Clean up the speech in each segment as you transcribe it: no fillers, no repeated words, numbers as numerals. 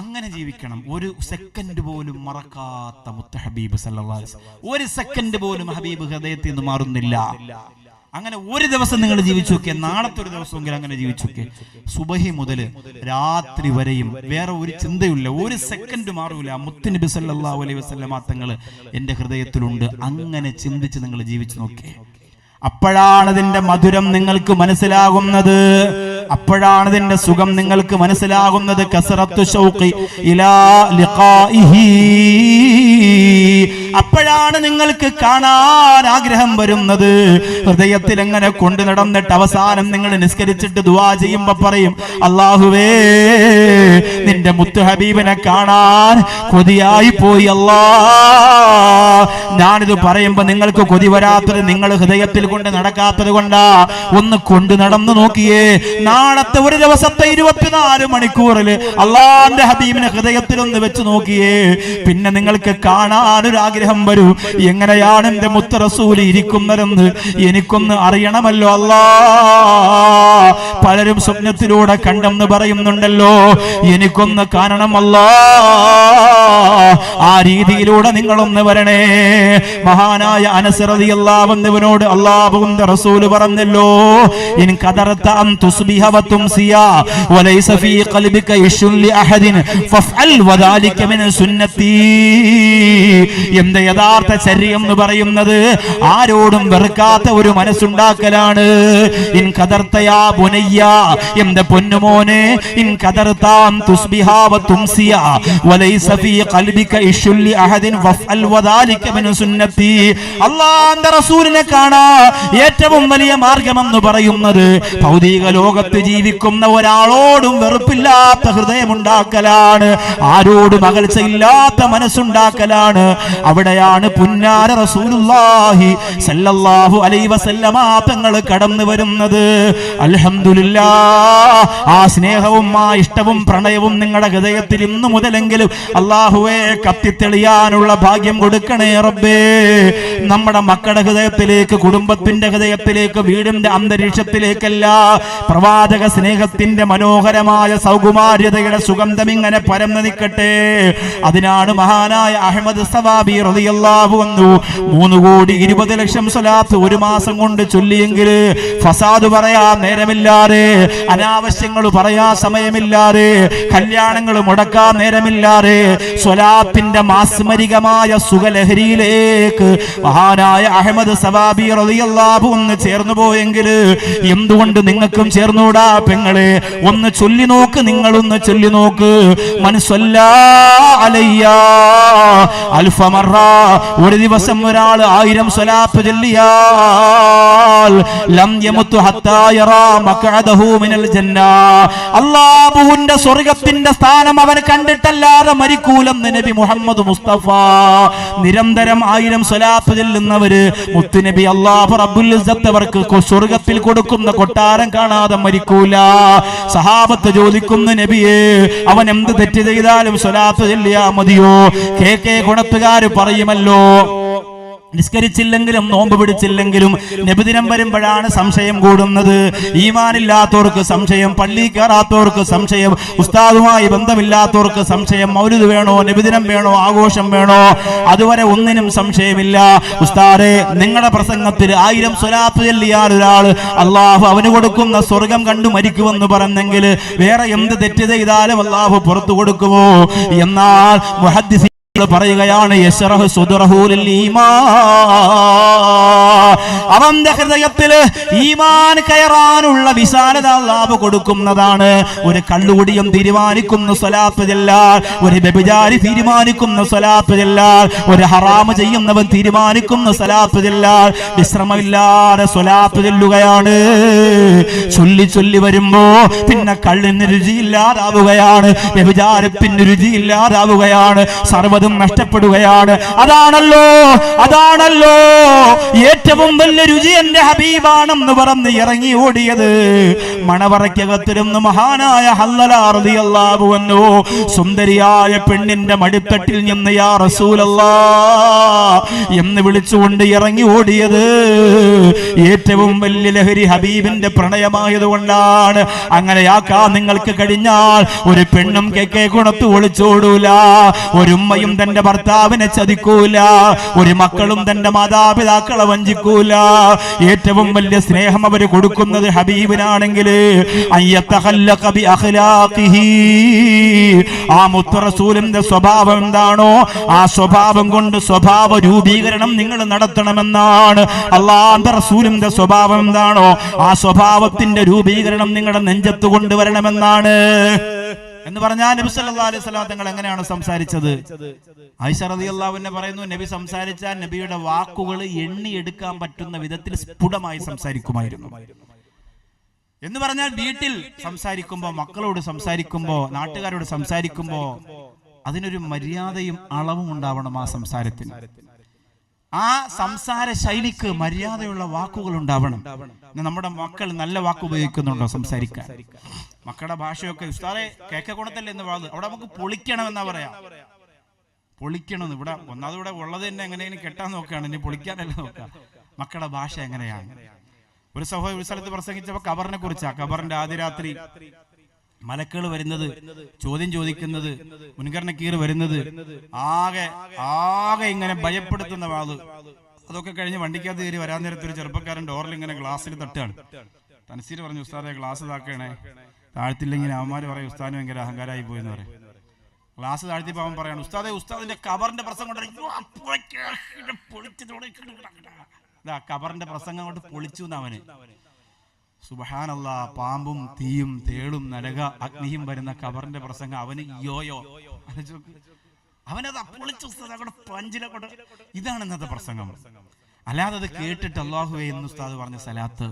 അങ്ങനെ ജീവിക്കണം. ഒരു സെക്കൻഡ് പോലും മറക്കാത്ത മുത്ത് ഹബീബ് സല്ലല്ലാഹു അലൈഹി വസല്ലം. ഒരു സെക്കൻഡ് പോലും ഹബീബ് ഹൃദയത്തിൽ നിന്ന് മാറുന്നില്ല. അങ്ങനെ ഒരു ദിവസം നിങ്ങൾ ജീവിച്ചു നോക്കിയ, നാളത്തെ ഒരു ദിവസമെങ്കിലും അങ്ങനെ ജീവിച്ചു നോക്കിയ, സുബഹി മുതൽ രാത്രി വരെയും വേറെ ഒരു ചിന്തയില്ല, ഒരു സെക്കൻഡ് മാറൂല. മുത്തുനബി സല്ലല്ലാഹു അലൈഹി വസല്ലം തങ്ങൾ എൻ്റെ ഹൃദയത്തിലുണ്ട്. അങ്ങനെ ചിന്തിച്ച് നിങ്ങൾ ജീവിച്ചു നോക്കിയേ. അപ്പോഴാണ് ഇതിന്റെ മധുരം നിങ്ങൾക്ക് മനസ്സിലാകുന്നത്, അപ്പോഴാണ് ഇതിന്റെ സുഖം നിങ്ങൾക്ക് മനസ്സിലാകുന്നത്. കസറത്തു ശൗഖി ഇലാ ലിഖാഇഹി, അപ്പോഴാണ് നിങ്ങൾക്ക് കാണാൻ ആഗ്രഹം വരുന്നത്. ഹൃദയത്തിൽ എങ്ങനെ കൊണ്ടു നടന്നിട്ട് അവസാനം നിങ്ങൾ നിസ്കരിച്ചിട്ട് ദുആ ചെയ്യുമ്പോ പറയും, അല്ലാഹുവേ നിന്റെ മുത്ത് ഹബീബിനെ കാണാൻ കൊതിയായി പോയി അല്ലാ. ഞാനിത് പറയുമ്പോ നിങ്ങൾക്ക് കൊതി വരാത്തത് നിങ്ങൾ ഹൃദയത്തിൽ കൊണ്ട് നടക്കാത്തത് കൊണ്ടാ. ഒന്ന് കൊണ്ടു നടന്നു നോക്കിയേ. നാളത്തെ ഒരു ദിവസത്തെ 24 മണിക്കൂറിൽ അള്ളാന്റെ ഹബീബിനെ ഹൃദയത്തിൽ ഒന്ന് വെച്ച് നോക്കിയേ. പിന്നെ നിങ്ങൾക്ക് കാണാനൊരു ആഗ്രഹം വരൂ. എങ്ങനെയാണ് എന്റെ മുത്ത് റസൂൽ ഇരിക്കുന്നതെന്ന് എനിക്കൊന്ന് അറിയണമല്ലോ അല്ലാ. പലരും സ്വപ്നത്തിലൂടെ കണ്ടെന്ന് പറയുന്നുണ്ടല്ലോ, എനിക്കൊന്ന് കാണണം അല്ലാ. ആ രീതിയിലൂടെ നിങ്ങളൊന്ന് വരണേ. മഹാനായ അനസ് റളിയല്ലാഹു അൻഹുവിനോട് അല്ലാഹുവിന്റെ റസൂൽ പറഞ്ഞല്ലോ, ഇൻ ഖദറത അൻ തുസ്ബിഹ വ തുംസിയ വലൈസ ഫീ ഖൽബിക ഇഷ്ഉൻ ലി അഹദിൻ ഫഫഅൽ വദാലിക മിൻ സുന്നത്തി. എന്റെ യഥാർത്ഥ ചര്യ എന്ന് പറയുന്നത് ആരോടും വെറുക്കാത്ത ഒരു മനസ്സുണ്ടാക്കലാണ്. ഇൻ ഖദർത യാ ബുനയ്യ, എന്റെ പൊന്നുമോനെ, ഇൻ ഖദർത അൻ തുസ്ബിഹ വ തുംസിയ വലൈസ ഫീ ഖൽബിക ഇഷ്ഉൻ ലി അഹദിൻ ഫഫഅൽ വദാലിക മിൻ സുന്നത്തി. അല്ലാഹുവിന്റെ റസൂലിനെ കാണാൻ ഏറ്റവും വലിയ മാർഗമെന്ന് പറയുന്നത് ഭൗതിക ലോകത്ത് ജീവിക്കുന്ന ഒരാളോടും വെറുപ്പില്ലാത്ത ഹൃദയമുണ്ടാക്കലാണ്, ആരോടും അകൽച്ചയില്ലാത്ത മനസ്സുണ്ടാക്കലാണ്. അവിടെയാണ് പുന്നാര റസൂലുള്ളാഹി സല്ലല്ലാഹു അലൈഹി വസല്ലമ തങ്ങൾ കടന്നു വരുന്നത്. അൽഹംദുലില്ലാഹ്, ആ സ്നേഹവും ആ ഇഷ്ടവും പ്രണയവും നിങ്ങളുടെ ഹൃദയത്തിൽ ഇന്നു മുതലെങ്കിലും അല്ലാഹുവേ കത്തിത്തെളിയാനുള്ള ഭാഗ്യം കൊടുക്കണേ റബ്ബേ. നമ്മുടെ മക്കളുടെ ഹൃദയത്തിലേക്ക്, കുടുംബത്തിന്റെ ഹൃദയത്തിലേക്ക്, വീടിന്റെ അന്തരീക്ഷത്തിലേക്കല്ല, പ്രവാചക സ്നേഹത്തിന്റെ മനോഹരമായ സൗകുമാര്യതയുടെ സുഗന്ധം ഇങ്ങനെ പരന്നു നിൽക്കട്ടെ. അതിനാണ് മഹാനായ അഹ്മദ് സവാബി റളിയല്ലാഹു അൻഹു 3,20,00,000 സ്വലാത്ത് ഒരു മാസം കൊണ്ട് ചൊല്ലിയെങ്കിൽ ഫസാദ് പറയാൻ നേരമില്ലാതെ, അനാവശ്യങ്ങൾ പറയാൻ സമയമില്ലാതെ, കല്യാണങ്ങൾ മുടക്കാൻ നേരമില്ലാതെ സ്വലാത്തിന്റെ മാസ്മരികമായ സുഖലഹരിയിലേക്ക് മഹാനായ അഹ്മദ് സവാബി റളിയല്ലാഹു അൻഹു ചേർന്നു പോയെങ്കിൽ എന്തുകൊണ്ട് നിങ്ങൾക്കും ചേർന്നൂടാ പെങ്ങളെ? ഒന്ന് ചൊല്ലി നോക്ക്, നിങ്ങളൊന്ന് ചൊല്ലി നോക്ക്. മൻ സ്വല്ലാ അലയ്യ അൽഫ മറ, ഒരു ദിവസം ഒരാൾ 1000 സ്വലാത്ത് ചൊല്ലിയാൽ ലം യമുതു ഹത്താ യറാ മഖഅദഹു മിനൽ ജന്ന, അല്ലാഹുവിന്റെ സ്വർഗ്ഗത്തിന്റെ സ്ഥാനം അവൻ കണ്ടിട്ടല്ലാതെ മരിക്കൂലെന്ന് നബി മുഹമ്മദ് മുസ്തഫ. നിരന്തരം 1000 സ്വലാത്ത് ചൊല്ലുന്നവര് മുത്തുനബി അല്ലാഹു റബ്ബുൽ ഇസ്സത്ത് അവർക്ക് സ്വർഗ്ഗത്തിൽ കൊടുക്കുന്ന കൊട്ടാരം കാണാതെ മരിക്കൂല. സഹാബത്ത് ചോദിക്കുന്നു, നബിയേ അവൻ എന്ത് തെറ്റ് ചെയ്താലും സ്വലാത്ത് ചൊല്ലിയാ മതിയോ? കെ ഗുണത്തുകാര് പറയുമല്ലോ, നിസ്കരിച്ചില്ലെങ്കിലും നോമ്പ് പിടിച്ചില്ലെങ്കിലും നബിദിനം വരുമ്പോഴാണ് സംശയം കൂടുന്നത്. ഈമാനില്ലാത്തവർക്ക് സംശയം, പള്ളി കയറാത്തവർക്ക് സംശയം, ഉസ്താദുമായി ബന്ധമില്ലാത്തവർക്ക് സംശയം. മൗലിദ് വേണോ, നബിദിനം വേണോ, ആഘോഷം വേണോ? അതുവരെ ഒന്നിനും സംശയമില്ല. ഉസ്താദേ, നിങ്ങളുടെ പ്രസംഗത്തിൽ 1000 സ്വലാത്ത് ചൊല്ലിയാൽ ഒരാൾ അള്ളാഹു അവന് കൊടുക്കുന്ന സ്വർഗം കണ്ടു മരിക്കുമെന്ന് പറഞ്ഞെങ്കിൽ വേറെ എന്ത് തെറ്റ് ചെയ്താലും അള്ളാഹു പുറത്തു കൊടുക്കുമോ? എന്നാൽ മുഹദ്ദിസ് പറയുകയാണ്, യശ്റഹു സുദ്റഹു ലിൽ ഈമാൻ, അവന്റെ ഹൃദയത്തിൽ ഈമാൻ കയറാനുള്ള വിശാലത അല്ലാഹു കൊടുക്കുന്നതാണ്. ഒരു കള്ളുകുടിയും തീരുമാനിക്കുന്ന സ്വലാത്ത് ചൊല്ലാൻ, ഒരു വ്യഭിചാരി തീരുമാനിക്കുന്ന സ്വലാത്ത് ചൊല്ലാൻ, ഒരു ഹറാമ് ചെയ്യുന്നവൻ തീരുമാനിക്കുന്ന സ്വലാത്ത് ചൊല്ലാൻ വിശ്രമമില്ലാതെ സ്വലാത്ത് ചൊല്ലുകയാണ്. ചൊല്ലി ചൊല്ലി വരുമ്പോ പിന്നെ കള്ളിന് രുചിയില്ലാതാവുകയാണ്, വ്യഭിചാരത്തിന് രുചിയില്ലാതാവുകയാണ്, സർവ്വതും നഷ്ടപ്പെടുകയാണ്. അതാണല്ലോ ഏറ്റവും ഏറ്റവും വലിയ രുചി എന്റെ ഹബീബാണെന്ന് പറഞ്ഞ് ഇറങ്ങി ഓടിയത് മണവറയ്ക്കകത്തിരുന്ന് മഹാനായ ഹല്ലല റളിയല്ലാഹു അൻഹു സുന്ദരിയായ പെണ്ണിന്റെ മടിത്തട്ടിൽ നിന്ന് യാ റസൂലല്ലാഹ് എന്ന് വിളിച്ചുകൊണ്ട് ഇറങ്ങി ഓടിയത് ഏറ്റവും വലിയ ലഹരി ഹബീബിന്റെ പ്രണയമായതുകൊണ്ടാണ്. അങ്ങനെയാക്കാൻ നിങ്ങൾക്ക് കഴിഞ്ഞാൽ ഒരു പെണ്ണും കേക്കെ കുണത്ത് ഒളിച്ചോടൂല, ഒരു ഉമ്മയും തന്റെ ഭർത്താവിനെ ചതിക്കൂല, ഒരു മക്കളും തന്റെ മാതാപിതാക്കളെ വഞ്ചിക്കൂല. ഏറ്റവും വലിയ സ്നേഹം അവര് കൊടുക്കുന്നത് ഹബീബിനാണെങ്കിൽ ആ മുത്ത് റസൂലിന്റെ സ്വഭാവം എന്താണോ ആ സ്വഭാവം കൊണ്ട് സ്വഭാവ രൂപീകരണം നിങ്ങൾ നടത്തണമെന്നാണ്. അല്ലാഹുവിന്റെ റസൂലിന്റെ സ്വഭാവം എന്താണോ ആ സ്വഭാവത്തിന്റെ രൂപീകരണം നിങ്ങളുടെ നെഞ്ചത്ത് കൊണ്ടുവരണമെന്നാണ്. എന്ന് പറഞ്ഞാൽ നബി സല്ലല്ലാഹു അലൈഹി വസല്ലം തങ്ങൾ എങ്ങനെയാണ് സംസാരിച്ചത്? ആയിഷ റളിയല്ലാഹു അൻഹ പറയുന്നു, നബി സംസാരിച്ചാൽ നബിയുടെ വാക്കുകൾ എണ്ണിയെടുക്കാൻ പറ്റുന്ന വിധത്തിൽ സ്ഫുടമായി സംസാരിക്കുമായിരുന്നു. എന്ന് പറഞ്ഞാൽ വീട്ടിൽ സംസാരിക്കുമ്പോ, മക്കളോട് സംസാരിക്കുമ്പോ, നാട്ടുകാരോട് സംസാരിക്കുമ്പോ അതിനൊരു മര്യാദയും അളവും ഉണ്ടാവണം. ആ സംസാരത്തിന്, ആ സംസാര ശൈലിക്ക് മര്യാദയുള്ള വാക്കുകൾ ഉണ്ടാവണം. നമ്മുടെ മക്കൾ നല്ല വാക്ക് ഉപയോഗിക്കുന്നുണ്ടോ സംസാരിക്കാൻ? മക്കളുടെ ഭാഷയൊക്കെ ഉസ്താദെ കേക്കക്കുണത്തല്ലേ എന്ന് പറയുന്നത്, അവിടെ നമുക്ക് പൊളിക്കണമെന്നാ പറയാ. പൊളിക്കണമെന്ന് ഇവിടെ ഒന്നാമത് ഇവിടെ ഉള്ളത് തന്നെ എങ്ങനെയും കെട്ടാൻ നോക്കുകയാണ്, ഇനി പൊളിക്കാനല്ല നോക്കുക. മക്കളുടെ ഭാഷ എങ്ങനെയാണ്? ഒരു സഹോദരൻ ഒരു സ്ഥലത്ത് പ്രസംഗിച്ചപ്പോ ഖബറിനെ കുറിച്ചാ. ഖബറിന്റെ ആദ്യ രാത്രി മലക്കുകൾ വരുന്നത്, ചോദ്യം ചോദിക്കുന്നത്, മുൻകർണക്കീർ വരുന്നത്, ആകെ ആകെ ഇങ്ങനെ ഭയപ്പെടുത്തുന്ന വാത്. അതൊക്കെ കഴിഞ്ഞ് വണ്ടിക്കകത്ത് കയറി വരാൻ നേരത്തെ ഒരു ചെറുപ്പക്കാരൻ ഡോറിൽ ഇങ്ങനെ ഗ്ലാസ്സിൽ തട്ടുകയാണ്. തൻസീർ പറഞ്ഞു, ഉസ്താദെ ഗ്ലാസ് താക്കണേ, താഴ്ത്തില്ലെങ്കിൽ അവന്മാര് പറയും ഉസ്താദിന് ഭയങ്കര അഹങ്കാരമായി പോയെന്ന് പറയും. ഗ്ലാസ് താഴ്ത്തിപ്പോ അവൻ പറയാണ്, ഉസ്താദെ ഉസ്താദിന്റെ ഖബറിന്റെ പ്രസംഗം കൊണ്ട് ഖബറിന്റെ പ്രസംഗം കൊണ്ട് പൊളിച്ചു അവന്. സുബ്ഹാനല്ലാഹ്, പാമ്പും തീയും തേളും നരക അഗ്നിയും വരുന്ന ഖബറിന്റെ പ്രസംഗം അവന് യോയോ അവനത് പൊളിച്ചു പഞ്ചിലെ കൊണ്ട്. ഇതാണ് ഇന്നത്തെ പ്രസംഗം. അല്ലാതെ അത് കേട്ടിട്ട് അല്ലാഹുവേ എന്ന് ഉസ്താദ് പറഞ്ഞ സലാത്ത്,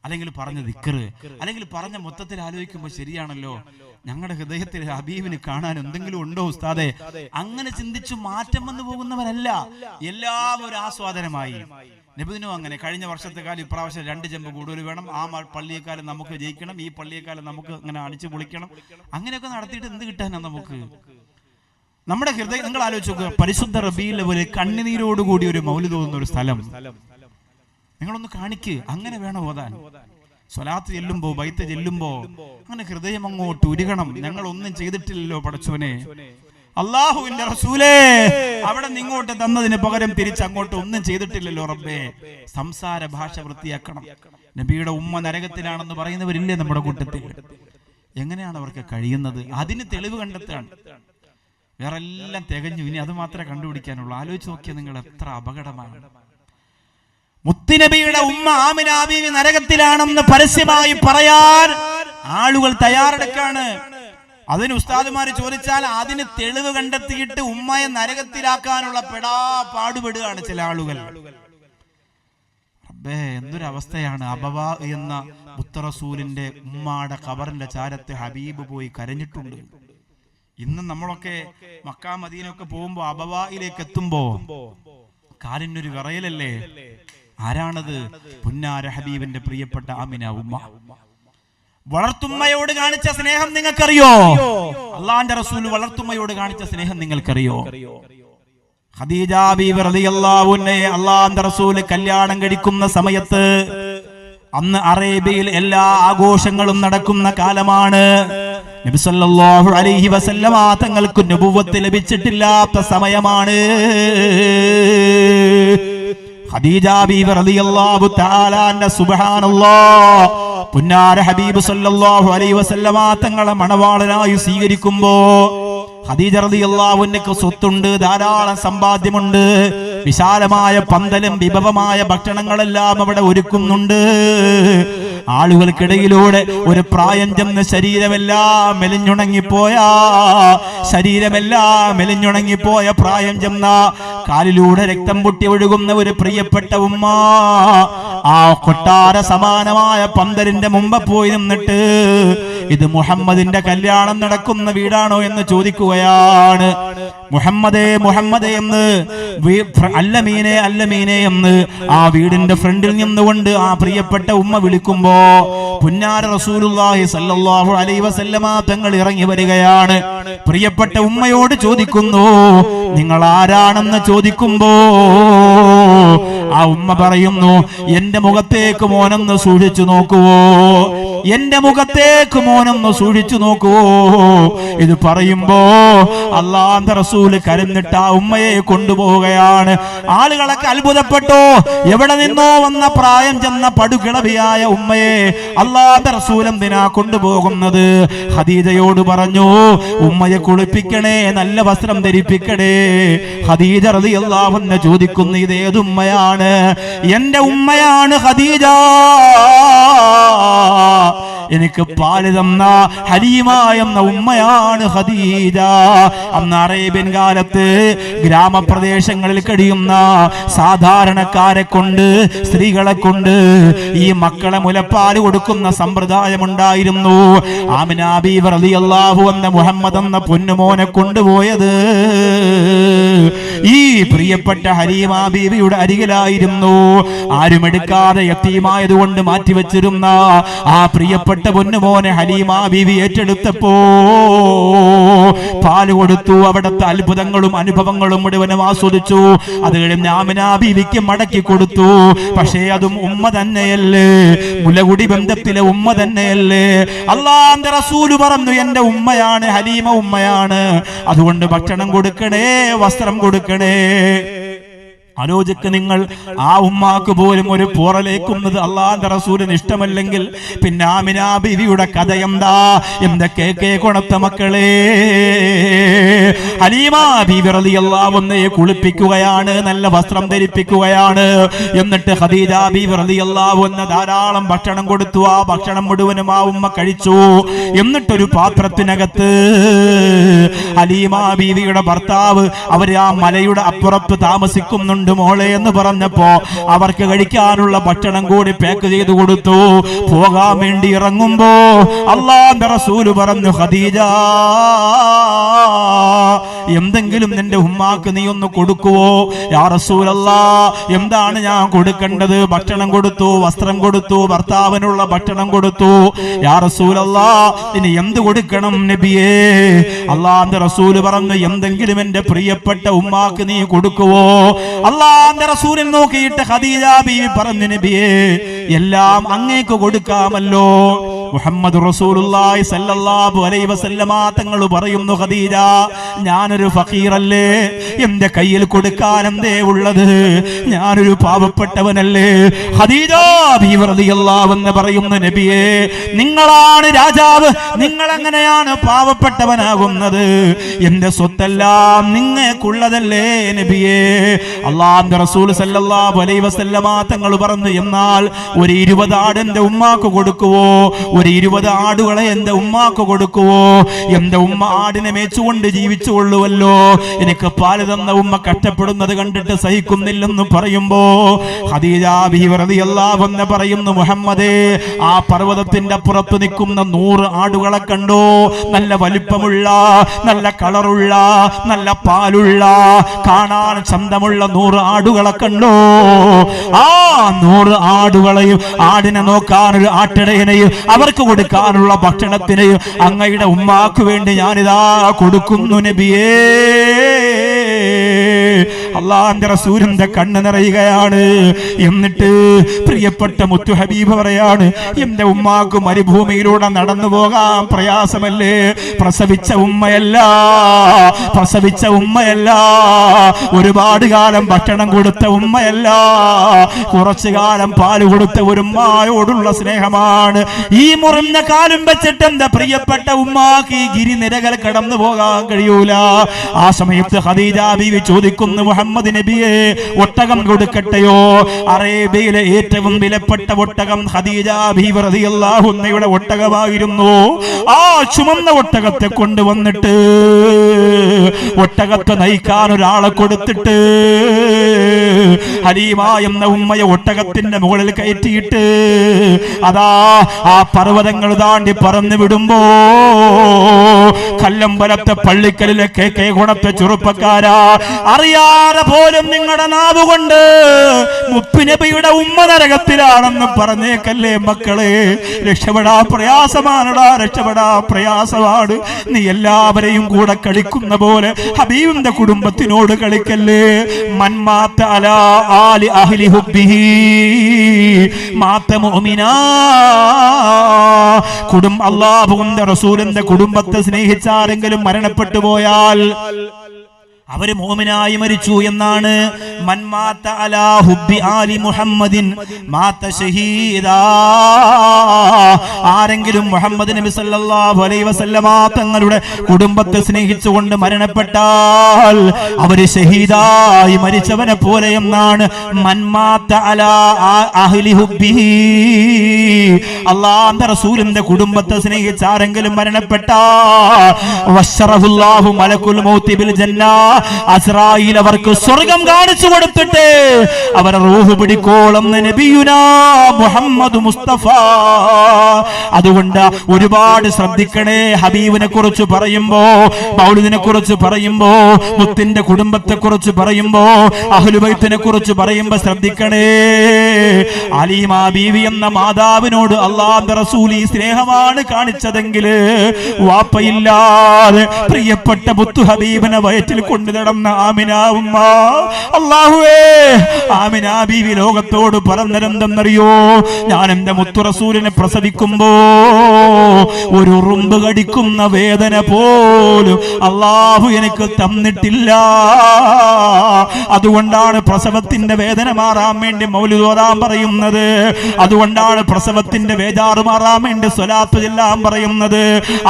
അല്ലെങ്കിൽ പറഞ്ഞ ദിക്ർ, അല്ലെങ്കിൽ പറഞ്ഞ മൊത്തത്തിൽ ആലോചിക്കുമ്പോൾ ശരിയാണല്ലോ, ഞങ്ങളുടെ ഹൃദയത്തിൽ ഹബീബിന് കാണാൻ എന്തെങ്കിലും ഉണ്ടോ ഉസ്താദെ? അങ്ങനെ ചിന്തിച്ചു മാറ്റം വന്നു പോകുന്നവരല്ല. എല്ലാം ഒരു ആസ്വാദനമായി. നബിദിനും അങ്ങനെ. കഴിഞ്ഞ വർഷത്തെക്കാലം ഇപ്രാവശ്യം 2 ചെമ്പ് കൂടുതൽ വേണം, ആ പള്ളിയെക്കാലം നമുക്ക് ജയിക്കണം, ഈ പള്ളിയെക്കാലം നമുക്ക് ഇങ്ങനെ അടിച്ചു പൊളിക്കണം. അങ്ങനെയൊക്കെ നടത്തിയിട്ട് എന്ത് കിട്ടാനാണ് നമുക്ക്? നമ്മുടെ ഹൃദയം, നിങ്ങൾ ആലോചിച്ച് നോക്കുക, പരിശുദ്ധ റബീഉൽ അവ്വൽ കണ്ണുനീരോടുകൂടി ഒരു മൗലിദ് ഓതുന്ന ഒരു സ്ഥലം നിങ്ങളൊന്ന് കാണിക്ക്. അങ്ങനെ വേണം ഓതാൻ. സ്വലാത്ത് ചെല്ലുമ്പോ, ബൈത്ത് ചെല്ലുമ്പോ അങ്ങനെ ഹൃദയം അങ്ങോട്ട് ഉരുകണം. ഞങ്ങൾ ഒന്നും ചെയ്തിട്ടില്ലല്ലോ പടച്ചോനെ, അല്ലാഹുവിന്റെ റസൂലേ അവിടെ നിങ്ങോട്ട് തന്നതിന് പകരം തിരിച്ചങ്ങോട്ട് ഒന്നും ചെയ്തിട്ടില്ലല്ലോ റബ്ബേ. സംസാര ഭാഷ വൃത്തിയാക്കണം. നബിയുടെ ഉമ്മ നരകത്തിലാണെന്ന് പറയുന്നവരില്ലേ നമ്മുടെ കൂട്ടത്തിൽ? എങ്ങനെയാണ് അവർക്ക് കഴിയുന്നത്? അതിന് തെളിവ് കണ്ടെത്തുകയാണ്. വേറെ എല്ലാം തികഞ്ഞു, ഇനി അത് മാത്രമേ കണ്ടുപിടിക്കാനുള്ളൂ. ആലോചിച്ച് നോക്കിയാൽ നിങ്ങൾ എത്ര അപകടമാണ്. മുത്തുനബിയുടെ ഉമ്മ ആമിന ബീവി നരകത്തിലാണെന്ന് പരസ്യമായി പറയാൻ ആളുകൾ തയ്യാറെടുക്കാണ്. അതിന് ഉസ്താദുമാര് ചോദിച്ചാൽ അതിന് തെളിവ് കണ്ടെത്തിയിട്ട് ഉമ്മയെ നരകത്തിലാക്കാനുള്ള പാടുപെടുകയാണ് ചില ആളുകൾ. റബ്ബേ, എന്തൊരവസ്ഥയാണ്. അബവാ എന്ന മുത്തറസൂലിന്റെ ഉമ്മാടെ ഖബറിന്റെ ചാരത്ത് ഹബീബ് പോയി കരഞ്ഞിട്ടുണ്ട്. ഇന്ന് നമ്മളൊക്കെ മക്ക മദീനയൊക്കെ പോകുമ്പോ അബവായിലേക്ക് എത്തുമ്പോ കാലിനൊരു വിറയലല്ലേ? ആരാണത്? പുന്നാര ഹബീബിന്റെ പ്രിയപ്പെട്ട ആമിന ഉമ്മ. വളർത്തുമ്മയോട് കാണിച്ച സ്നേഹം നിങ്ങൾക്കറിയോ? അള്ളാന്റെ റസൂൽ വളർത്തുമ്മയോട് കാണിച്ച സ്നേഹം നിങ്ങൾക്കറിയോ? ഖദീജ ബീവി റളിയല്ലാഹു അൻഹയെ അള്ളാന്റെ റസൂൽ കല്യാണം കഴിക്കുന്ന സമയത്ത്, അന്ന് അറേബ്യയിൽ എല്ലാ ആഘോഷങ്ങളും നടക്കുന്ന കാലമാണ്. നബി സല്ലല്ലാഹു അലൈഹി വസല്ലമ തങ്ങൾക്ക് നബുവത്ത് ലഭിച്ചിട്ടില്ലാത്ത സമയമാണ്. ഖദീജ ബീവി റളിയല്ലാഹു തആല അൻഹ സുബ്ഹാനല്ലാഹ് പുന്നാര ഹബീബ് സല്ലല്ലാഹു അലൈഹി വസല്ലമ തങ്ങളെ മണവാളനായി സ്വീകരിക്കുമ്പോ ഖദീജ റളിയല്ലാഹു അൻഹയ്ക്ക് സ്വത്തുണ്ട്, ധാരാളം സമ്പാദ്യമുണ്ട്, വിശാലമായ പന്തലും വിഭവമായ ഭക്ഷണങ്ങളെല്ലാം അവിടെ ഒരുക്കുന്നുണ്ട്. ആളുകൾക്കിടയിലൂടെ ഒരു പ്രായം ചെന്ന് ശരീരമെല്ലാം മെലിഞ്ഞുണങ്ങിപ്പോയ പ്രായം ചെന്ന കാലിലൂടെ രക്തം പൊട്ടി ഒഴുകുന്ന ഒരു പ്രിയപ്പെട്ട ഉമ്മ ആ കൊട്ടാര സമാനമായ പന്തലിന്റെ മുമ്പ് പോയി നിന്നിട്ട് ഇത് മുഹമ്മദിന്റെ കല്യാണം നടക്കുന്ന വീടാണോ എന്ന് ചോദിക്കുകയാണ്. മുഹമ്മദേ എന്ന് അല്ലമീനെ എന്ന് ആ വീടിന്റെ ഫ്രണ്ടിൽ നിന്നുകൊണ്ട് ആ പ്രിയപ്പെട്ട ഉമ്മ വിളിക്കുമ്പോ പുന്നാര റസൂലുള്ളാഹി സ്വല്ലല്ലാഹു അലൈഹി വസല്ലമ തങ്ങൾ ഇറങ്ങി വരികയാണ്. പ്രിയപ്പെട്ട ഉമ്മയോട് ചോദിക്കുന്നു, നിങ്ങൾ ആരാണെന്ന് ചോദിക്കുമ്പോ ആ ഉമ്മ പറയുന്നു, എന്റെ മുഖത്തേക്ക് മോനൊന്ന് സൂക്ഷിച്ചു നോക്കുവോ, എന്റെ മുഖത്തേക്ക് മോനൊന്ന് സൂക്ഷിച്ചു നോക്കുവോ. ഇത് പറയുമ്പോ അല്ലാഹുവിന്റെ റസൂല് കരഞ്ഞിട്ട് ആ ഉമ്മയെ കൊണ്ടുപോവുകയാണ്. ആളുകളൊക്കെ അത്ഭുതപ്പെട്ടു. എവിടെ നിന്നോ വന്ന പ്രായം ചെന്ന പടുകിളവിയായ ഉമ്മയെ അല്ലാഹുവിന്റെ റസൂൽ എന്തിനാ കൊണ്ടുപോകുന്നത്? ഖദീജയോട് പറഞ്ഞു, ഉമ്മയെ കുളിപ്പിക്കണേ, നല്ല വസ്ത്രം ധരിപ്പിക്കണേ. ഖദീജ റളിയല്ലാഹു അൻഹ ചോദിക്കുന്നു, ഇത് ഏത് ഉമ്മയാണ്? എന്റെ ഉമ്മയാണ് ഖദീജ, എനിക്ക് പാല് തന്ന ഹലീമ എന്ന ഉമ്മയാണ് ഖദീജ. അന്ന് അറേബ്യൻ കാലത്ത് ഗ്രാമപ്രദേശങ്ങളിൽ കഴിയുന്ന സാധാരണക്കാരെ കൊണ്ട്, സ്ത്രീകളെ കൊണ്ട് ഈ മക്കളെ മുലപ്പാല് കൊടുക്കുന്ന സമ്പ്രദായമുണ്ടായിരുന്നു. ആമിന ബീവി റളിയല്ലാഹു അൻഹ മുഹമ്മദ് എന്ന പൊന്നുമോനെ കൊണ്ടുപോയത് ഈ പ്രിയപ്പെട്ട ഹലീമ ബീവിയുടെ അരികിലായിരുന്നു. ആരുമെടുക്കാതെ യതീമായതുകൊണ്ട് മാറ്റിവെച്ചിരുന്ന ആ പ്രിയപ്പെട്ട പൊന്നുമോനെ ഹലീമ ബീവി ഏറ്റെടുത്തപ്പോ പാല് കൊടുത്തു. അവിടുത്തെ അത്ഭുതങ്ങളും അനുഭവങ്ങളും മുഴുവനും ആസ്വദിച്ചു. അത് കഴിഞ്ഞ് ആമിന ബീവിക്ക് മടക്കി കൊടുത്തു. പക്ഷേ അതും ഉമ്മ തന്നെയല്ലേ, മുലകുടി ബന്ധത്തിലെ ഉമ്മ തന്നെയല്ലേ. അല്ലാഹുവിന്റെ റസൂല് പറഞ്ഞു, എന്റെ ഉമ്മയാണ് ഹലീമ, ഉമ്മയാണ്, അതുകൊണ്ട് ഭക്ഷണം കൊടുക്കണേ, വസ്ത്രം കൊടുക്കണേ. ആലോചിക്ക് നിങ്ങൾ, ആ ഉമ്മാക്ക് പോലും ഒരു പോറലേക്കുന്നത് അല്ലാഹുവിന്റെ റസൂലിന് ഇഷ്ടമല്ലെങ്കിൽ പിന്നെ ആമിന ബീവിയുടെ കഥ എന്താ? എന്തൊക്കെ കൊണത്ത മക്കളെ. ഹലീമ ബീവി റളിയല്ലാഹു അൻഹയെ കുളിപ്പിക്കുകയാണ്, നല്ല വസ്ത്രം ധരിപ്പിക്കുകയാണ്. എന്നിട്ട് ഖദീജ ബീവി റളിയല്ലാഹു അൻഹ ധാരാളം ഭക്ഷണം കൊടുത്തു. ആ ഭക്ഷണം മുഴുവനും ആ ഉമ്മ കഴിച്ചു. എന്നിട്ടൊരു പാത്രത്തിനകത്ത് ഹലീമ ബീവിയുടെ ഭർത്താവ് അവര് ആ മലയുടെ അപ്പുറത്ത് താമസിക്കുന്നുണ്ട് മോളെ എന്ന് പറഞ്ഞപ്പോ അവർക്ക് കഴിക്കാനുള്ള ഭക്ഷണം കൂടി പാക്ക് ചെയ്തു കൊടുത്തു. പോകാൻ വേണ്ടി ഇറങ്ങുമ്പോ അല്ലാഹുവിന്റെ റസൂല് പറഞ്ഞു, ഖദീജ, എന്തെങ്കിലും നിന്റെ ഉമ്മാക്ക് നീ ഒന്ന് കൊടുക്കുവോ? യാ റസൂലല്ലാഹ്, എന്താണ് ഞാൻ കൊടുക്കേണ്ടത്? ഭക്ഷണം കൊടുത്തു, വസ്ത്രം കൊടുത്തു, ഭർത്താവിനുള്ള ഭക്ഷണം കൊടുത്തു. യാ റസൂലല്ലാഹ്, ഇനി എന്ത് കൊടുക്കണം നബിയേ? അല്ലാഹുവിന്റെ റസൂല് പറഞ്ഞു, എന്തെങ്കിലും എന്റെ പ്രിയപ്പെട്ട ഉമ്മാക്ക് നീ കൊടുക്കുവോ? അല്ലാഹുവിന്റെ റസൂലിനെ നോക്കിയിട്ട് ഖദീജ ബീവി പറഞ്ഞു, നബിയേ, എല്ലാം അങ്ങേക്ക് കൊടുക്കാമല്ലോ. മുഹമ്മദ് റസൂലുള്ളാഹി സ്വല്ലല്ലാഹു അലൈഹി വസല്ലമ തങ്ങൾ പറയുന്നു, ഖദീജ, ഞാനൊരു ഫഖീറല്ലേ, എന്റെ കയ്യിൽ കൊടുക്കാൻ എന്തേ ഉള്ളത്? ഞാനൊരു പാവപ്പെട്ടവനല്ലേ. ഖദീജ ബീവി റളിയല്ലാഹു അൻഹ പറയുന്നു, നബിയേ, നിങ്ങളാണ് രാജാവ്, നിങ്ങൾ എങ്ങനെയാണ് പാവപ്പെട്ടവനാകുന്നത്? എന്റെ സ്വത്തെല്ലാം നിങ്ങൾക്കുള്ളതല്ലേ നബിയേ. അല്ലാഹുവിന്റെ റസൂൽ സല്ലല്ലാഹു അലൈഹി വസല്ലമ തങ്ങൾ പറഞ്ഞു, എന്നാൽ ഒരു 20 ആട് എന്റെ ഉമ്മാക്ക് കൊടുക്കുവോ? ഒരു 20 ആടുകളെ എന്റെ ഉമ്മാക്ക് കൊടുക്കുവോ? എന്റെ ഉമ്മ ആടിനെ മേച്ചുകൊണ്ട് ജീവിച്ചുകൊള്ളുവല്ലോ. എനിക്ക് പാല് തന്ന ഉമ്മ കഷ്ടപ്പെടുന്നത് കണ്ടിട്ട് സഹിക്കുന്നില്ലെന്ന് പറയുമ്പോ ഖദീജ ബീവി റളിയല്ലാഹു അൻഹ പറയുന്നു, മുഹമ്മദേ, ആ പർവ്വതത്തിന്റെ അപ്പുറത്ത് നിൽക്കുന്ന 100 ആടുകളെ കണ്ടോ? നല്ല വലിപ്പമുള്ള, നല്ല കളറുള്ള, നല്ല പാലുള്ള, കാണാൻ ചന്തമുള്ള 100 ആടുകളെ കണ്ടോ? ആ 100 ആടുകളെയും, ആടിനെ നോക്കാനൊരു ആട്ടിടയനെയും അവർക്ക് കൊടുക്കാനുള്ള ഭക്ഷണത്തിനെയും അങ്ങയുടെ ഉമ്മാക്ക് വേണ്ടി ഞാനിതാ കൊടുക്കുന്നു നബിയേ. അല്ലാഹുവിന്റെ റസൂലിന്റെ കണ്ണ് നിറയുകയാണ്. എന്നിട്ട് പ്രിയപ്പെട്ട മുത്തു ഹബീബ് പറയാണ്, എന്റെ ഉമ്മാക്ക് മരുഭൂമിയിലൂടെ നടന്നു പോകാൻ പ്രയാസമല്ലേ? പ്രസവിച്ച ഉമ്മയല്ല, ഒരുപാട് കാലം ഭക്ഷണം കൊടുത്ത ഉമ്മയല്ല, കുറച്ചു കാലം പാല് കൊടുത്ത ഒരു ഉമ്മായോടുള്ള സ്നേഹമാണ്. ഈ മുറിഞ്ഞ കാലും വെച്ചിട്ട് എന്റെ പ്രിയപ്പെട്ട ഉമ്മാക്ക് ഈ ഗിരിനിരകൾ കടന്നു പോകാൻ കഴിയൂല. ആ സമയത്ത് ഖദീജ ബീവി ചോദിക്കുന്നു, മുഹമ്മദ് നബിയെ ഒട്ടകം കൊടുക്കട്ടെയോ? അറേബ്യയിലെ ഏറ്റവും വിലപ്പെട്ട ഒട്ടകം ഖദീജ ബീവി റളിയല്ലാഹു അൻഹയുടെ ഒട്ടകമായിരുന്നു. ആ ചുമന്ന ഒട്ടകത്തെ കൊണ്ടുവന്നിട്ട് ഒട്ടകത്തെ നയിക്കാൻ ഒരാളെ കൊടുത്തിട്ട് ഹലീമ എന്ന ഉമ്മയെ ഒട്ടകത്തിന്റെ മുകളിൽ കയറ്റിയിട്ട് അതാ ആ പർവ്വതങ്ങൾ താണ്ടി പറന്നു വിടുമ്പോ കല്ലമ്പലത്തെ പള്ളിക്കലിലെ കെ ഗുണത്തെ ചെറുപ്പക്കാരാ, അറിയാതെ പോലും നിങ്ങളുടെ നാവുകൊണ്ട് മുത്തുനബിയുടെ ഉമ്മ നരകത്തിലാണെന്ന് പറഞ്ഞേക്കല്ലേ മക്കളെ. രക്ഷപ്പെടാ പ്രയാസമാണടാ, രക്ഷപ്പെടാ പ്രയാസമാണ്. നീ എല്ലാവരെയും കൂടെ കളിക്കുന്ന പോലെ ഹബീബിന്റെ കുടുംബത്തിനോട് കളിക്കല്ലേ. മൻമാത്ത അലാ ആലി അഹ്ലി ഹുബ്ബിഹി മാത മുഅ്മിനാ. അല്ലാഹുവിന്റെ റസൂലിന്റെ കുടുംബത്തെ സ്നേഹിച്ചാരെങ്കിലും മരണപ്പെട്ടു പോയാൽ അവര് മോമിനായി മരിച്ചു എന്നാണ്. മൻമാത അലാ ഹുബ്ബി ആലി മുഹമ്മദിൻ മാത ഷഹീദാ. ആരെങ്കിലും മുഹമ്മദ് നബി സല്ലല്ലാഹു അലൈഹി വസല്ലമ തങ്ങളുടെ കുടുംബത്തെ സ്നേഹിച്ചുകൊണ്ട് മരണപ്പെട്ടാൽ അവര് ഷഹീദായി മരിച്ചവനെ പോലെ എന്നാണ്. മൻമാത അലാ അഹ്ലി ഹുബ്ബിഹി. അല്ലാഹുവിന്റെ റസൂലിന്റെ കുടുംബത്തെ സ്നേഹിച്ച് ആരെങ്കിലും മരണപ്പെട്ടാൽ വശറഹുല്ലാഹു മലക്കുൽ മൗതി ബിൽ ജന്ന. അസ്രായീൽ അവർക്ക് സ്വർഗം കാണിച്ചു കൊടുത്തിട്ട് അവരെ റൂഹ് പിടിക്കോളം നബിയുനാ മുഹമ്മദ് മുസ്തഫ. അതുകൊണ്ട് ഒരുപാട് ശ്രദ്ധിക്കണേ. ഹബീബിനെ കുറിച്ച് പറയുമ്പോ, മൗലിദിനെ കുറിച്ച് പറയുമ്പോ, മുത്തിന്റെ കുടുംബത്തെ കുറിച്ച് പറയുമ്പോ, അഹ്ലുബൈത്തിനെ കുറിച്ച് പറയുമ്പോ ശ്രദ്ധിക്കണേ. അലീമ ബീവി എന്ന മാതാവിനോട് അല്ലാഹുവിന്റെ റസൂൽ ഈ സ്നേഹമാണ് കാണിച്ചതെങ്കിൽ വാപ്പയില്ലാതെ പ്രിയപ്പെട്ട മുത്തു ഹബീബിനെ വയറ്റിൽ കൊണ്ടു നടന്ന ആമിന ഉമ്മ, അല്ലാഹുവേ, ആമിന ബീവി ലോകത്തോട് പറഞ്ഞതെന്തെന്നറിയോ? ഞാൻ എന്റെ മുത്തു റസൂലിനെ പ്രസവിക്കുമ്പോ ഒരു ഉറുമ്പ് കടിക്കുന്ന വേദന പോലും അല്ലാഹു എനിക്ക് തന്നിട്ടില്ല. അതുകൊണ്ടാണ് പ്രസവത്തിന്റെ വേദന മാറാൻ വേണ്ടി മൗലിദ് ഓതാൻ പറയുന്നത്. അതുകൊണ്ടാണ് പ്രസവത്തിന്റെ വേദാറ് മാറാൻ വേണ്ടി സ്വലാത്ത് ചൊല്ലാൻ പറയുന്നത്.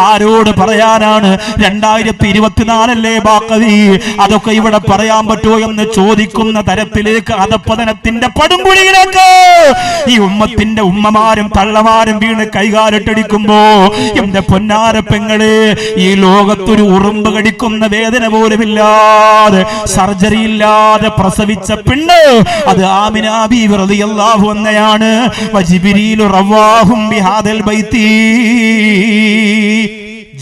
ആരോട് പറയാനാണ്? 2024 ബാക്കവി. അതൊക്കെ ഇവിടെ പറയാൻ പറ്റുമോ എന്ന് ചോദിക്കുന്ന തരത്തിലേക്ക് അധപ്പതനത്തിന്റെ പടുംകുഴിയിലേക്ക് ഈ ഉമ്മത്തിന്റെ ഉമ്മമാരും തള്ളമാരും വീണ് കൈകാലിട്ടടിക്കുമ്പോ എന്റെ പൊന്നാര പെങ്ങളെ, ഈ ലോകത്തൊരു ഉറുമ്പ് കടിക്കുന്ന വേദന പോലുമില്ലാതെ സർജറി ഇല്ലാതെ പ്രസവിച്ച പെണ്ണ് അത് ആമിന ബീവി റളിയല്ലാഹു അൻഹയാണ്. വജിബ്രീലു റവാഹും ബിഹാദൽ ബൈത്തി.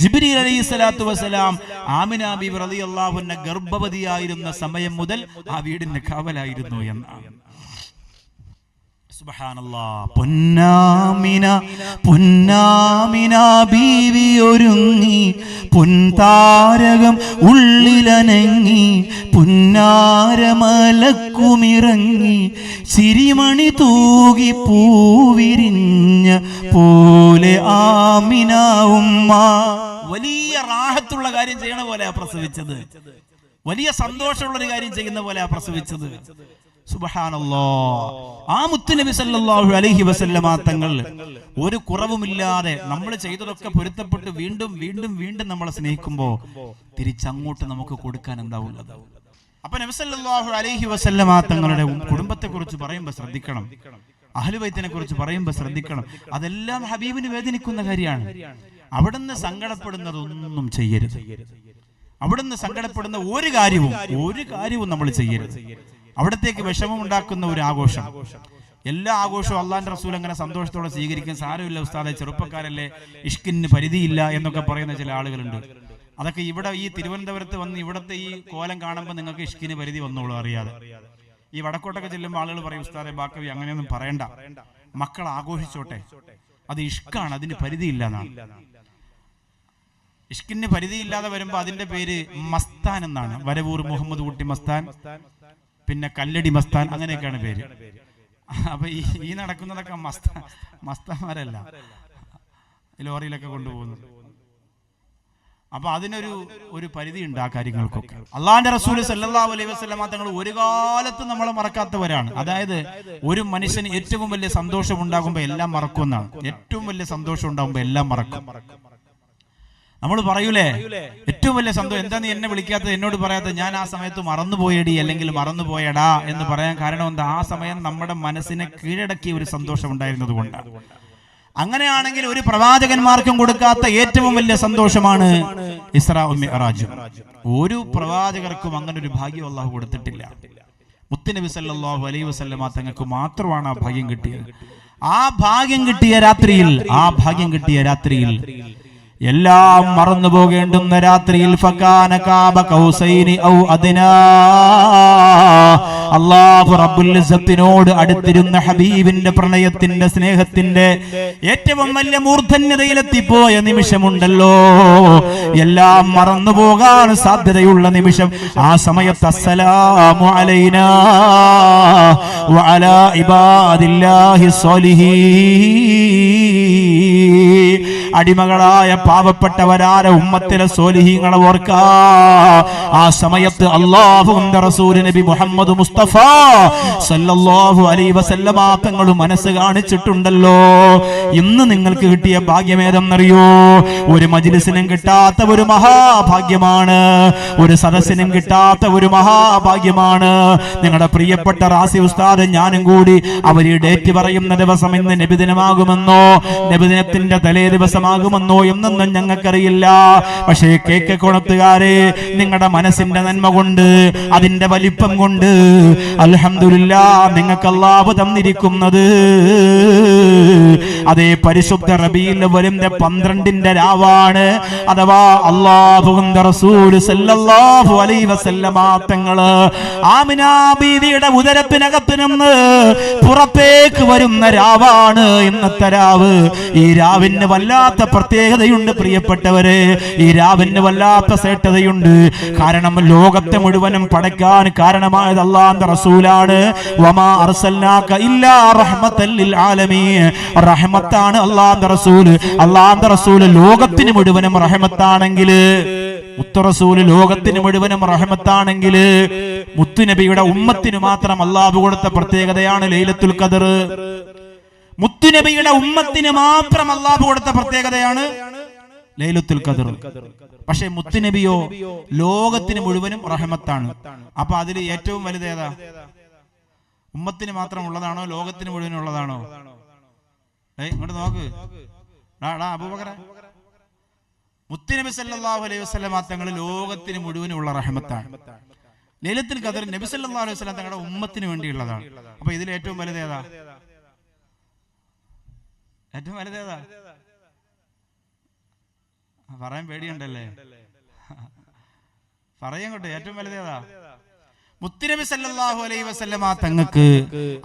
ജിബ്രീൽ അലൈഹിസ്സലാത്തു വസ്സലാം ആമിന ബീവി റളിയല്ലാഹു അൻഹ ഗർഭവതിയായിരുന്ന സമയം മുതൽ ആ വീടിന്റെ കാവലായിരുന്നു എന്നാണ്. സുബ്ഹാനല്ലാഹ്. പൊന്നാമിന ബീവി ഒരുങ്ങി, പൊൻതാരകം ഉള്ളിലനങ്ങി, പുന്നാരമലക്കുമിറങ്ങി, ചിരിമണി തൂകി പൂവിരിഞ്ഞ പോലെ ആമിന ഉമ്മ. വലിയ റാഹത്തുള്ള കാര്യം ചെയ്യണ പോലെയാ പ്രസവിച്ചത്. വലിയ സന്തോഷമുള്ള ഒരു കാര്യം ചെയ്യുന്ന പോലെയാ പ്രസവിച്ചത്. സുബ്ഹാനല്ലാഹ്. ആ മുത്തുനബി സല്ലല്ലാഹു അലൈഹി വസല്ലമ തങ്ങൾ ഒരു കുറവുമില്ലാതെ നമ്മൾ ചെയ്തതൊക്കെ പൊരുത്തപ്പെട്ട് വീണ്ടും വീണ്ടും വീണ്ടും നമ്മളെ സ്നേഹിക്കുമ്പോ തിരിച്ചങ്ങോട്ട് നമുക്ക് കൊടുക്കാൻ എന്താവുള്ളത്? അപ്പൊ നബി സല്ലല്ലാഹു അലൈഹി വസല്ലമ തങ്ങളുടെ കുടുംബത്തെ കുറിച്ച് പറയുമ്പോൾ ശ്രദ്ധിക്കണം. അഹ്ലുബൈത്തിനെ കുറിച്ച് പറയുമ്പോൾ ശ്രദ്ധിക്കണം. അതെല്ലാം ഹബീബിന് വേദനിക്കുന്ന കാര്യമാണ്. അവിടുന്ന് സങ്കടപ്പെടുന്നതൊന്നും ചെയ്യരുത്. അവിടുന്ന് സങ്കടപ്പെടുന്ന ഒരു കാര്യവും നമ്മൾ ചെയ്യരുത്. അവിടത്തേക്ക് വിഷമമുണ്ടാക്കുന്ന ഒരു ആഘോഷം, എല്ലാ ആഘോഷവും അള്ളാന്റെ റസൂൽ അങ്ങനെ സന്തോഷത്തോടെ സ്വീകരിക്കാൻ സാരമില്ല ഉസ്താദെ, ചെറുപ്പക്കാരല്ലേ, ഇഷ്കിന് പരിധിയില്ല എന്നൊക്കെ പറയുന്ന ചില ആളുകളുണ്ട്. അതൊക്കെ ഇവിടെ ഈ തിരുവനന്തപുരത്ത് വന്ന് ഇവിടുത്തെ ഈ കോലം കാണുമ്പോൾ നിങ്ങൾക്ക് ഇഷ്കിന് പരിധി വന്നോളൂ അറിയാതെ. ഈ വടക്കോട്ടൊക്കെ ചെല്ലുമ്പോൾ ആളുകൾ പറയും ഉസ്താദെ ബാക്കവി അങ്ങനെയൊന്നും പറയണ്ട, മക്കൾ ആഘോഷിച്ചോട്ടെ, അത് ഇഷ്കാണ്, അതിന് പരിധിയില്ല എന്നാണ്. ഇഷ്കിന് പരിധിയില്ലാതെ വരുമ്പോൾ അതിന്റെ പേര് മസ്താൻ എന്നാണ്. വരവൂർ മുഹമ്മദ് കുട്ടി മസ്താൻ, പിന്നെ കല്ലടി മസ്താൻ, അങ്ങനെയൊക്കെയാണ് പേര്. അപ്പൊ ഈ നടക്കുന്നതൊക്കെ മസ്താന്മാരല്ല, ലോറിയിലൊക്കെ കൊണ്ടുപോകുന്നു. അപ്പൊ അതിനൊരു പരിധി ഉണ്ട് ആ കാര്യങ്ങൾക്കൊക്കെ. അള്ളാന്റെ റസൂൽ സല്ലല്ലാഹു അലൈഹി വസല്ലമ തങ്ങൾ ഒരു കാലത്ത് നമ്മളെ മറക്കാത്തവരാണ്. അതായത് ഒരു മനുഷ്യന് ഏറ്റവും വലിയ സന്തോഷം ഉണ്ടാകുമ്പോൾ എല്ലാം മറക്കുമെന്നാണ്. ഏറ്റവും വലിയ സന്തോഷം ഉണ്ടാകുമ്പോൾ എല്ലാം മറക്കും. നമ്മൾ പറയൂലേ, ഏറ്റവും വലിയ സന്തോഷം എന്താ നീ എന്നെ വിളിക്കാത്തത്, എന്നോട് പറയാത്തത്, ഞാൻ ആ സമയത്ത് മറന്നുപോയടി അല്ലെങ്കിൽ മറന്നുപോയടാ എന്ന് പറയാൻ കാരണം എന്താ? ആ സമയം നമ്മുടെ മനസ്സിനെ കീഴടക്കിയ ഒരു സന്തോഷം ഉണ്ടായിരുന്നത് കൊണ്ടാണ്. അങ്ങനെയാണെങ്കിൽ ഒരു പ്രവാചകന്മാർക്കും കൊടുക്കാത്ത ഏറ്റവും വലിയ സന്തോഷമാണ് ഇസ്രാഉം മിഅ്റാജും. ഒരു പ്രവാചകർക്കും അങ്ങനെ ഒരു ഭാഗ്യം അല്ലാഹു കൊടുത്തിട്ടില്ല. മുത്തുനബി സല്ലല്ലാഹു അലൈഹി വസല്ലമ തങ്ങൾക്ക് മാത്രമാണ് ആ ഭാഗ്യം കിട്ടിയത്. ആ ഭാഗ്യം കിട്ടിയ രാത്രിയിൽ എല്ലാം മറന്നു പോകേണ്ടുന്ന രാത്രിയിൽ ഫകാന കാബ കൗസൈനി ഔ അദ്നാ, അല്ലാഹു റബ്ബുൽ ഇസ്സത്തിനോട് അടുത്തിരുന്ന ഹബീബിന്റെ പ്രണയത്തിന്റെ സ്നേഹത്തിന്റെ ഏറ്റവും വലിയ മൂർധന്യതയിലെത്തിപ്പോയ നിമിഷമുണ്ടല്ലോ, എല്ലാം മറന്നു പോകാൻ സാധ്യതയുള്ള നിമിഷം. ആ സമയത്ത് അസ്സലാമു അലൈനാ വഅലാ ഇബാദില്ലാഹി സ്വാലിഹീൻ, അടിമകളായ പാവപ്പെട്ടവരാര ഉമ്മത്തിലെ സ്വാലിഹീങ്ങളെ ഓർക്കാ. ആ സമയത്ത് അല്ലാഹുവിന്റെ റസൂൽ നബി മുഹമ്മദ് മുസ്തഫ സല്ലല്ലാഹു അലൈഹി വസല്ലമ തങ്ങൾ മനസ്സ് കാണിച്ചിട്ടുണ്ടല്ലോ. ഇന്ന് നിങ്ങൾക്ക് കിട്ടിയ ഭാഗ്യമേതെന്നറിയോ? ഒരു മജ്ലിസിനും കിട്ടാത്ത ഒരു മഹാഭാഗ്യമാണ്, ഒരു സദസ്സിനും കിട്ടാത്ത ഒരു മഹാഭാഗ്യമാണ്. നിങ്ങളുടെ പ്രിയപ്പെട്ട റാസി ഉസ്താദ് ഞാനും കൂടി അവര് ഡേറ്റ് പറയുന്ന ദിവസം ഇന്ന് നബിദിനമാകുമെന്നോ നബിദിനത്തിന്റെ തലേ ദിവസമാകുമെന്നോ എന്നൊന്നും ഞങ്ങൾക്കറിയില്ല. പക്ഷേ കേക്ക് കൊണത്തുകാരെ, നിങ്ങളുടെ മനസ്സിന്റെ നന്മ കൊണ്ട്, അതിന്റെ വലിപ്പം കൊണ്ട് അൽഹംദുലില്ലാഹ് നിങ്ങൾക്ക് അല്ലാഹു തന്നിരിക്കുന്നത് അതേ പരിശുദ്ധ റബീഉൽ അവ്വലിന്റെ 12ന്റെ രാവാണ്. അഥവാ അല്ലാഹുവിന്റെ റസൂൽ സല്ലല്ലാഹു അലൈഹി വസല്ലമ തങ്ങള് ആമിന ബീവിയുടെ ഉദരത്തിനകത്ത് നിന്ന് പുറത്തേക്ക് വരുന്ന രാവാണ് ഇന്നത്തെ രാവ്. ഈ രാവിന് വല്ലാത്ത പ്രത്യേകതയുണ്ട് പ്രിയപ്പെട്ടവരെ, ഈ രാവിന് വല്ലാത്ത ശ്രേഷ്ഠതയുണ്ട്. കാരണം ലോകത്തെ മുഴുവനും പടയ്ക്കാൻ കാരണമായത് അല്ലാഹുവിന്റെ റസൂലാണ്. വമാ അർസൽനാക ഇല്ലാ റഹ്മത്തൽ ലിൽ ആലമീൻ, റഹ്മത്താണ് അല്ലാഹുവിന്റെ റസൂൽ. അല്ലാഹുവിന്റെ റസൂൽ ലോകത്തിന് മുഴുവനും റഹ്മത്താണെങ്കിൽ, മുത്തുറസൂൽ ലോകത്തിന് മുഴുവനും റഹ്മത്താണെങ്കിൽ, മുത്തുനബിയുടെ ഉമ്മത്തിന് മാത്രം അല്ലാഹു കൊടുത്ത പ്രത്യേകതയാണ് ലൈലത്തുൽ ഖദർ. മുത്തുനബിയുടെ ഉമ്മത്തിന് മാത്രം അല്ലാഹു കൊടുത്ത പ്രത്യേകതയാണ് ലൈലത്തുൽ ഖദർ. പക്ഷേ മുത്തുനബിയോ ലോകത്തിന് മുഴുവനും റഹ്മത്താണ്. അപ്പൊ അതിൽ ഏറ്റവും വലുതേതാ? ഉമ്മത്തിന് മാത്രം ഉള്ളതാണോ ലോകത്തിന് മുഴുവനും ഉള്ളതാണോ? ഇങ്ങോട്ട് നോക്ക് അബൂബക്കറെ, മുത്തുനബി സല്ലല്ലാഹു അലൈഹി വസല്ലം തങ്ങൾ ലോകത്തിന് മുഴുവനും ഉള്ള റഹ്മത്താണ്. ലൈലത്തുൽ ഖദർ നബി സല്ലല്ലാഹു അലൈഹി വസല്ലം തങ്ങളുടെ ഉമ്മത്തിന് വേണ്ടിയുള്ളതാണ്. അപ്പൊ ഇതിൽ ഏറ്റവും വലുതേതാ? ഏറ്റവും വലുതേതാ? പറയാൻ പേടിയുണ്ടല്ലേ? പറയാൻ കേട്ടോ, ഏറ്റവും വലുതേതാ? മുത്തുനബി സല്ലല്ലാഹു അലൈഹി വസല്ലമ തങ്ങൾക്ക്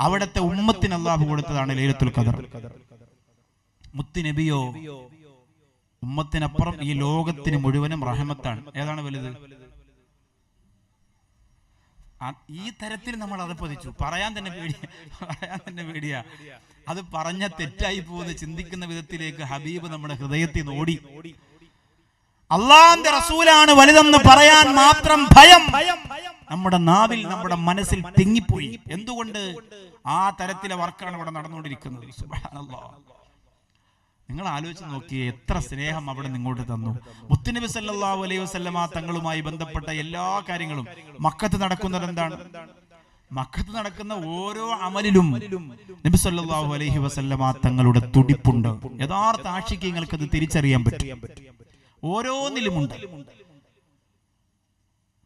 അവിടുത്തെ ഉമ്മത്തിന് അല്ലാഹു കൊടുത്തതാണ് ലൈലത്തുൽ ഖദർ. മുത്തുനബിയോ ഉമ്മത്തിനപ്പുറം ഈ ലോകത്തിന് മുഴുവനും റഹ്മത്താണ്. ഏതാണ് വലുത്? ഈ തരത്തിൽ നമ്മൾ അത് പതിച്ചു. പറയാൻ തന്നെ പേടിയാ. അത് പറഞ്ഞ തെറ്റായി പോകുന്ന ചിന്തിക്കുന്ന വിധത്തിലേക്ക് ഹബീബ് നമ്മുടെ ഹൃദയത്തിൽ നിന്ന് ഓടി. അല്ലാഹുവിന്റെ റസൂലാണ് വലുതെന്ന് പറയാൻ മാത്രം ഭയം നമ്മുടെ നാവിൽ, നമ്മുടെ മനസ്സിൽ തിങ്ങിപ്പോയി. എന്തുകൊണ്ട്? ആ തരത്തിലെ വർക്കാണ് ഇവിടെ നടന്നുകൊണ്ടിരിക്കുന്നത്. സുബ്ഹാനല്ലാഹ്. നിങ്ങൾ ആലോചിച്ച് നോക്കിയേ, എത്ര സ്നേഹം അവിടെ നിങ്ങോട്ട് തന്നു. മുത്തുനബി സല്ലല്ലാഹു അലൈഹി വസല്ലമ തങ്ങളുമായി ബന്ധപ്പെട്ട എല്ലാ കാര്യങ്ങളും മക്കത്ത് നടക്കുന്നത് എന്താണ്? മക്കത്ത് നടക്കുന്ന ഓരോ അമലിലും നബി സല്ലല്ലാഹു അലൈഹി വസല്ലമ തങ്ങളുടെ തുടിപ്പുണ്ട്. യഥാർത്ഥ ആശിക്കങ്ങൾക്ക് അത് തിരിച്ചറിയാൻ പറ്റും. ഓരോന്നിലുമുണ്ട്.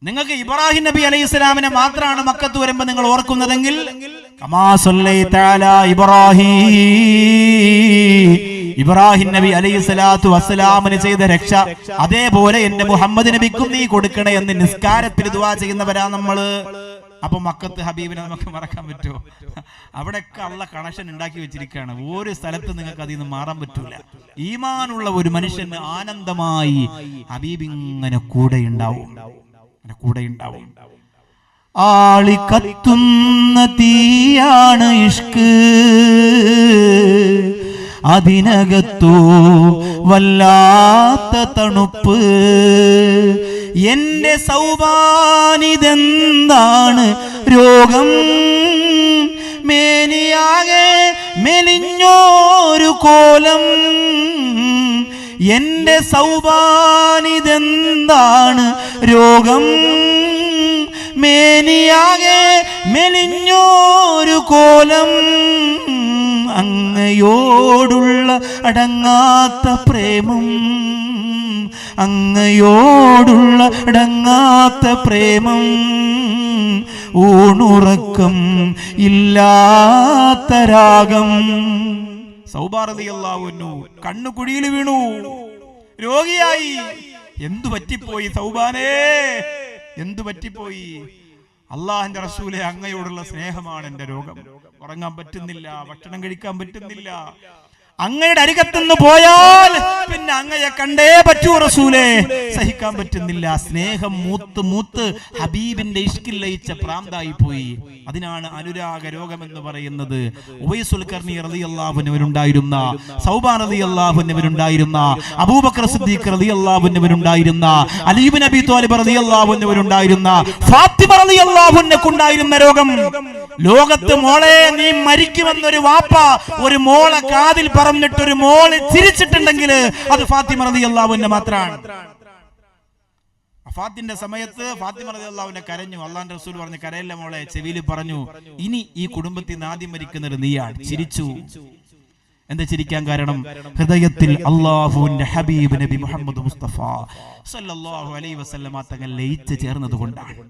നിങ്ങൾക്ക് ഇബ്രാഹിം നബി അലൈഹി സ്വലാമിനെ മാത്രമാണ് മക്കത്ത് വരുമ്പോൾ നിങ്ങൾ ഓർക്കുന്നതെങ്കിൽ, കമാ സല്ലൈത അലാ ഇബ്രാഹിം നബി അലൈഹി സ്വലാത്തു വസ്സലാമിന് ചെയ്ത രക്ഷ അതേപോലെ എന്റെ മുഹമ്മദ് നബിക്കും നീ കൊടുക്കണേ എന്ന് നിസ്കാരത്തിൽ ദുആ ചെയ്യുന്നവരാ നമ്മള്. അപ്പൊ മക്കത്ത് ഹബീബിനെ നമുക്ക് മറക്കാൻ പറ്റുമോ? അവിടെയൊക്കെ അള്ള കണക്ഷൻ ഉണ്ടാക്കി വെച്ചിരിക്കുകയാണ്. ഒരു സ്ഥലത്ത് നിങ്ങൾക്ക് അതിൽ നിന്ന് മാറാൻ പറ്റൂല. ഈമാനുള്ള ഒരു മനുഷ്യന് ആനന്ദമായി ഹബീബ് ഇങ്ങനെ കൂടെ ഉണ്ടാവും. ആളി കത്തുന്ന തീയാണ് ഇഷ്ക്, അതിനകത്തോ വല്ലാത്ത തണുപ്പ്. എന്റെ സൗബാനിതെന്താണ് രോഗം, മേനിയാകെ മെലിഞ്ഞോരു കോലം. എന്റെ സൗബാനിതെന്താണ് രോഗം? മേനിയാകെ മെലിഞ്ഞോരു കോലം, അങ്ങയോടുള്ള അടങ്ങാത്ത പ്രേമം, അങ്ങയോടുള്ള അടങ്ങാത്ത പ്രേമം, ഊണുറക്കം ഇല്ലാത്ത രാഗം. സൗബ റളിയല്ലാഹു അൻഹു കണ്ണുകുഴിയിൽ വീണു, രോഗിയായി. എന്തു പറ്റിപ്പോയി സൗബാനേ, എന്തു പറ്റിപ്പോയി? അള്ളാഹിന്റെ റസൂലെ, അങ്ങയോടുള്ള സ്നേഹമാണ് എന്റെ രോഗം. ഉറങ്ങാൻ പറ്റുന്നില്ല, ഭക്ഷണം കഴിക്കാൻ പറ്റുന്നില്ല. അങ്ങയുടെ അരികത്തുനിന്ന് പോയാൽ പിന്നെ അങ്ങയെ കണ്ടേ പറ്റൂ റസൂലേ, സഹിക്കാൻ പറ്റുന്നില്ല. സ്നേഹം മൂത്ത് മൂത്ത് ഹബീബിന്റെ ഇഷ്കിൽ ലയിച്ച പ്രാന്തായി പോയി. അതിനാണ് അനുരാഗ രോഗം എന്ന് പറയുന്നത്. ഉവൈസുൽ ഖർനി റളിയല്ലാഹു അൻഹുവിനുണ്ടായിരുന്ന, സൗബാൻ റളിയല്ലാഹു അൻഹുവിനുണ്ടായിരുന്ന, അബൂബക്കർ സിദ്ദീഖ് റളിയല്ലാഹു അൻഹുവിനുണ്ടായിരുന്ന, അലി ഇബ്നു അബീ ത്വാലിബ് റളിയല്ലാഹു അൻഹുവിനുണ്ടായിരുന്ന, ഫാത്തിമ റളിയല്ലാഹു അൻഹയ്ക്കുണ്ടായിരുന്ന രോഗം. ലോകത്ത് മോളെ നീ മരിക്കുമെന്നൊരു വാപ്പ ഒരു മോളെ കാതിൽ പറഞ്ഞിട്ടൊരു മോള് ചിരിച്ചിട്ടുണ്ടെങ്കിൽ അത് ഫാത്തിമ റളിയല്ലാഹു അൻഹ മാത്രമാണ്. വഫാത്തിന്റെ സമയത്ത് ഫാത്തിമ റളിയല്ലാഹു അൻഹ കരഞ്ഞു. അല്ലാഹുവിന്റെ റസൂൽ പറഞ്ഞു, കരയല്ല മോളെ. ചെവിയിൽ പറഞ്ഞു, ഇനി ഈ കുടുംബത്തിൽ നിന്ന് ആദ്യം മരിക്കുന്നത് നീയാണ്. ചിരിച്ചു. എന്താ ചിരിക്കാൻ കാരണം? ഹൃദയത്തിൽ അല്ലാഹുവിന്റെ ഹബീബ് നബി മുഹമ്മദ് മുസ്തഫ സല്ലല്ലാഹു അലൈഹി വസല്ലമ തങ്ങൾ ലയിച്ച് ചേർന്നതുകൊണ്ടാണ്.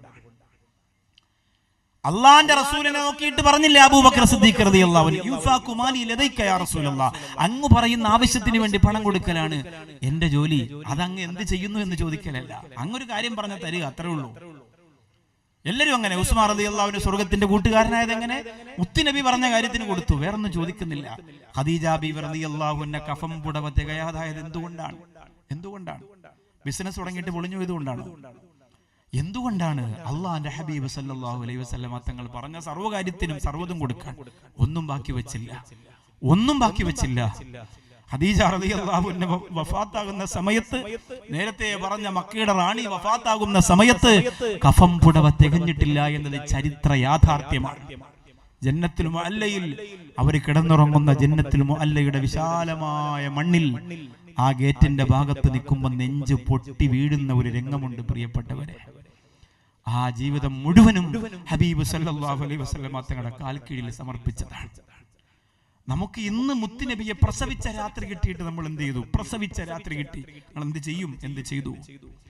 അള്ളാന്റെ റസൂലിനെ നോക്കിയിട്ട് പറഞ്ഞില്ലേ അബൂബക്കർ സിദ്ദീഖ് റളിയല്ലാഹു അൻഹു, യുഫാഖു മാലി ലദൈക യാ റസൂലല്ലാഹ്, അങ്ങ് പറയുന്ന ആവശ്യത്തിന് വേണ്ടി പണം കൊടുക്കലാണ് എന്റെ ജോലി, അതങ്ങ് എന്ത് ചെയ്യുന്നു എന്ന് ചോദിക്കലല്ല. അങ്ങൊരു കാര്യം പറഞ്ഞ തരിക, അത്രേ ഉള്ളൂ. എല്ലാവരും അങ്ങനെ. ഉസ്മാൻ റളിയല്ലാഹു അൻഹു സ്വർഗ്ഗത്തിന്റെ കൂട്ടുകാരനായത് എങ്ങനെ? മുത്തുനബി പറഞ്ഞ കാര്യത്തിന് കൊടുത്തു, വേറൊന്നും ചോദിക്കുന്നില്ല. ഖദീജ ബീവി റളിയല്ലാഹു അൻഹ കഫം പുടവ തികയാതായത് എന്തുകൊണ്ടാണ്? ബിസിനസ് തുടങ്ങിയിട്ട് പൊളിഞ്ഞു പോയതുകൊണ്ടാണ്. എന്തുകൊണ്ടാണ്? അള്ളാന്റെ ഹബീബ് സല്ലല്ലാഹു അലൈഹി വസല്ലമ തങ്ങൾ പറഞ്ഞ സർവ്വകാര്യത്തിനും സർവ്വതും കൊടുക്കാൻ ഒന്നും ബാക്കി വെച്ചില്ല. ഖദീജ റളിയല്ലാഹു അൻഹ വഫാത്താകുന്ന സമയത്ത്, നേരത്തെ പറഞ്ഞ മക്കയുടെ റാണി വഫാത്താകുന്ന സമയത്ത് കഫം പുടവ തികഞ്ഞിട്ടില്ല എന്നത് ചരിത്ര യാഥാർത്ഥ്യമാണ്. ജന്നത്തുൽ മുഅല്ലയിൽ അവർ കിടന്നുറങ്ങുന്ന ജന്നത്തുൽ മുഅല്ലയുടെ വിശാലമായ മണ്ണിൽ ആ ഗേറ്റിന്റെ ഭാഗത്ത് നിൽക്കുമ്പോൾ നെഞ്ച് പൊട്ടി വീഴുന്ന ഒരു രംഗമുണ്ട് പ്രിയപ്പെട്ടവരെ. ആ ജീവിതം മുഴുവനും ഹബീബ് സല്ലല്ലാഹു അലൈഹി വസല്ലമ തങ്ങളുടെ കാൽക്കീഴിൽ സമർപ്പിച്ചതാണ്. നമുക്ക് ഇന്ന് മുത്തുനബിയെ പ്രസവിച്ച രാത്രി കിട്ടിയിട്ട് നമ്മൾ എന്ത് ചെയ്തു? പ്രസവിച്ച രാത്രി കിട്ടി, നമ്മൾ എന്ത് ചെയ്തു?